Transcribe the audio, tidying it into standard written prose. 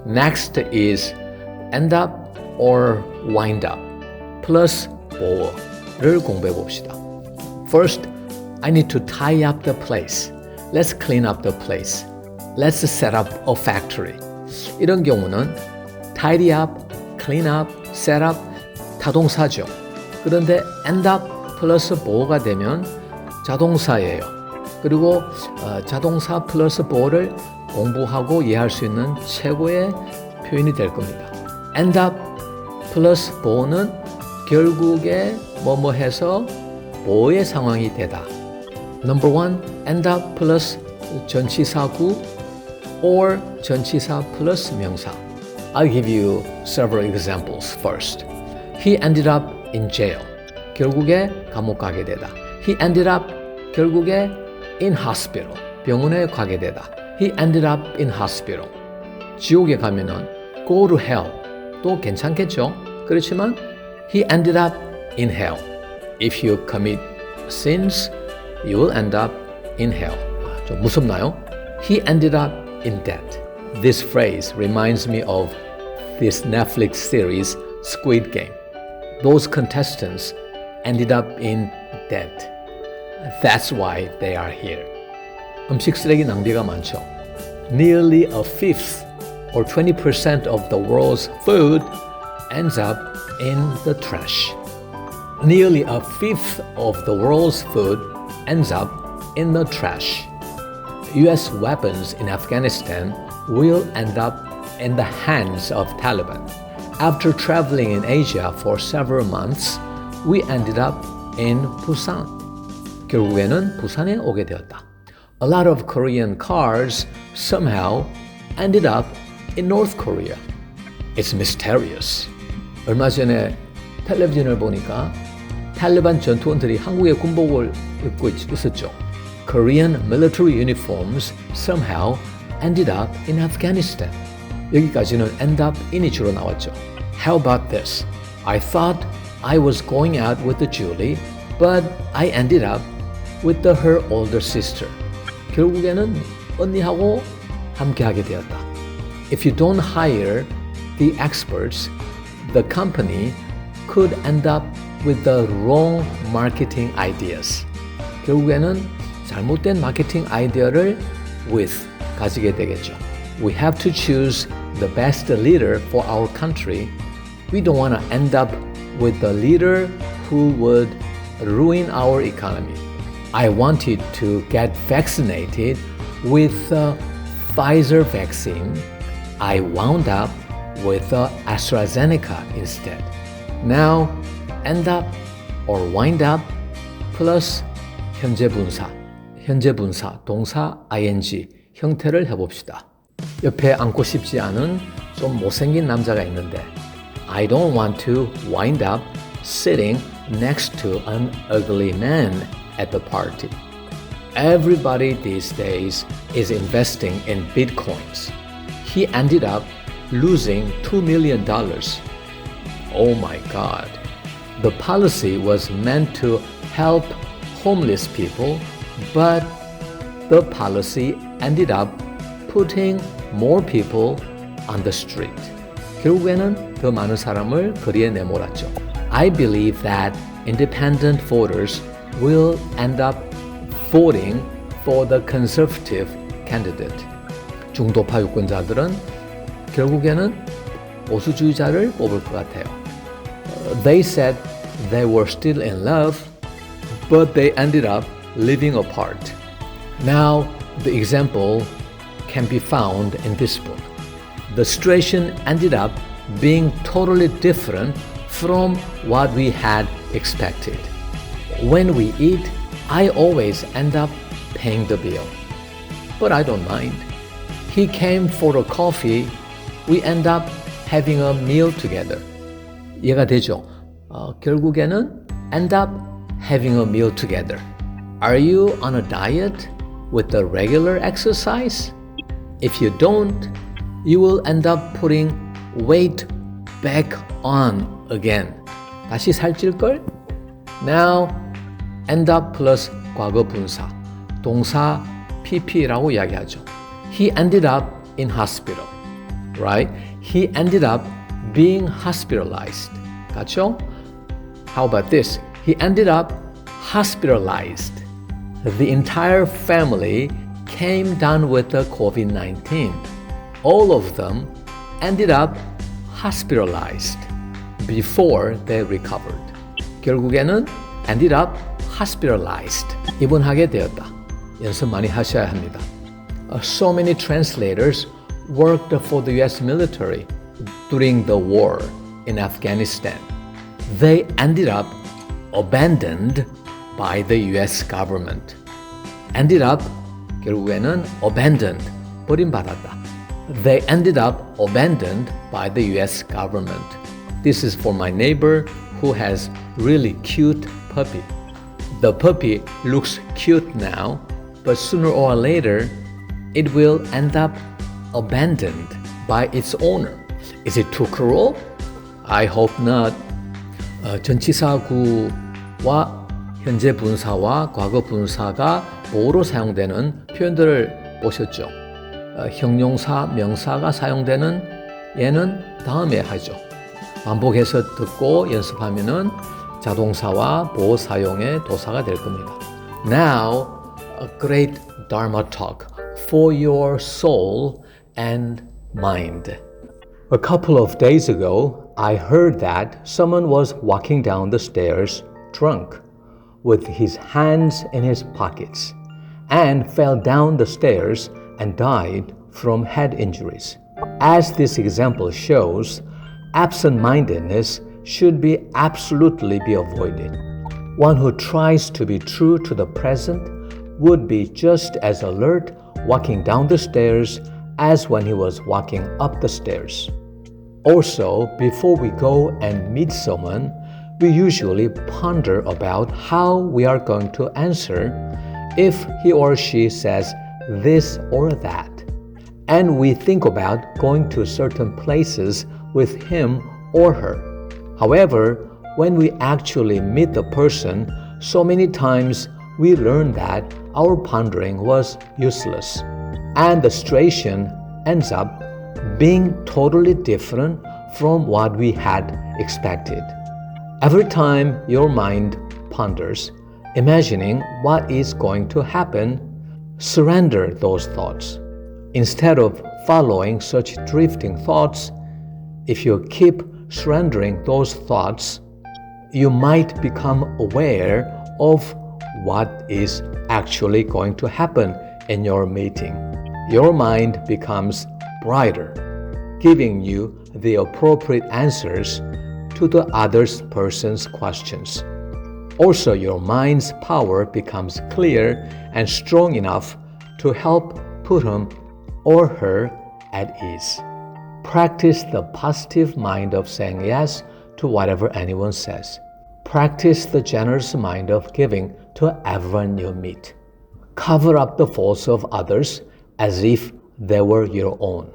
Next is end up or wind up plus bo어를 공부해 봅시다. First, I need to tie up the place. Let's clean up the place. Let's set up a factory. 이런 경우는 tidy up, clean up, set up 타동사죠. 그런데 end up 플러스 보어가 되면 자동사예요. 그리고 자동사 플러스 보어를 공부하고 이해할 수 있는 최고의 표현이 될 겁니다. end up 플러스 보어는 결국에 뭐뭐 해서 보어의 상황이 되다. Number one, end up 플러스 전치사구 or 전치사 플러스 명사. I'll give you several examples first. He ended up in jail. 결국에 감옥 가게 되다. He ended up 결국에 in hospital. 병원에 가게 되다. He ended up in hospital. 지옥에 가면은 go to hell. 또 괜찮겠죠? 그렇지만 he ended up in hell. If you commit sins, you will end up in hell. 좀 무섭나요? He ended up in debt. This phrase reminds me of this Netflix series Squid Game. Those contestants ended up in debt. That's why they are here. 음식 쓰레기 낭비가 많죠. Nearly a fifth or 20% of the world's food ends up in the trash. Nearly a fifth of the world's food ends up in the trash. US weapons in Afghanistan will end up in the hands of Taliban. After traveling in Asia for several months, we ended up in Busan. 결국에는 부산에 오게 되었다. A lot of Korean cars somehow ended up in North Korea. It's mysterious. 얼마 전에 텔레비전을 보니까 탈레반 전투원들이 한국의 군복을 입고 있었죠. Korean military uniforms somehow ended up in Afghanistan. 여기까지는 end up in이 주로 나왔죠. How about this? I thought I was going out with the Julie, but I ended up with her older sister. 결국에는 언니하고 함께하게 되었다. If you don't hire the experts, the company could end up with the wrong marketing ideas. 결국에는 잘못된 마케팅 아이디어를 with 가지게 되겠죠. We have to choose the best leader for our country. We don't want to end up with the leader who would ruin our economy. I wanted to get vaccinated with the Pfizer vaccine. I wound up with the AstraZeneca instead. Now, end up or wind up plus 현재 분사. 현재 분사, 동사 ing, 형태를 해봅시다. 옆에 앉고 싶지 않은 좀 못생긴 남자가 있는데 I don't want to wind up sitting next to an ugly man at the party. Everybody these days is investing in bitcoins. He ended up losing $2 million. Oh my God. The policy was meant to help homeless people, but the policy ended up putting more people on the street. 결국에는 더 많은 사람을 거리에 내몰았죠. I believe that independent voters will end up voting for the conservative candidate. 중도파 유권자들은 결국에는 보수주의자를 뽑을 것 같아요. They said they were still in love, but they ended up living apart. Now, the example can be found in this book. The situation ended up being totally different from what we had expected. When we eat, I always end up paying the bill. But I don't mind. He came for a coffee. We end up having a meal together. 이해가 되죠? 결국에는 end up having a meal together. Are you on a diet with the regular exercise? If you don't, you will end up putting weight back on again. 다시 살찔걸? Now, end up plus 과거 분사. 동사 PP라고 이야기하죠. He ended up in hospital, right? He ended up being hospitalized. 그렇죠? How about this? He ended up hospitalized. The entire family came down with the COVID-19. All of them ended up hospitalized before they recovered. 결국에는 ended up hospitalized. 입원하게 되었다. 연습 많이 하셔야 합니다. So many translators worked for the US military during the war in Afghanistan. They ended up abandoned by the US government. Ended up 결국에는 abandoned, 버림받았다. They ended up abandoned by the US government. This is for my neighbor who has really cute puppy. The puppy looks cute now, but sooner or later it will end up abandoned by its owner. Is it too cruel? I hope not. 전치사구와 현재 분사와 과거 분사가 보호로 사용되는 표현들을 보셨죠? 형용사, 명사가 사용되는 얘는 다음에 하죠. 반복해서 듣고 연습하면은 자동사와 보호 사용의 도사가 될 겁니다. Now, a great Dharma talk for your soul and mind. A couple of days ago, I heard that someone was walking down the stairs drunk, with his hands in his pockets, and fell down the stairs and died from head injuries. As this example shows, absent-mindedness should absolutely be avoided. One who tries to be true to the present would be just as alert walking down the stairs as when he was walking up the stairs. Also, before we go and meet someone, we usually ponder about how we are going to answer if he or she says this or that. And we think about going to certain places with him or her. However, when we actually meet the person, so many times we learn that our pondering was useless, and the situation ends up being totally different from what we had expected. Every time your mind ponders, imagining what is going to happen, surrender those thoughts. Instead of following such drifting thoughts, if you keep surrendering those thoughts, you might become aware of what is actually going to happen in your meeting. Your mind becomes brighter, giving you the appropriate answers to the other person's questions. Also, your mind's power becomes clear and strong enough to help put him or her at ease. Practice the positive mind of saying yes to whatever anyone says. Practice the generous mind of giving to everyone you meet. Cover up the faults of others as if they were your own.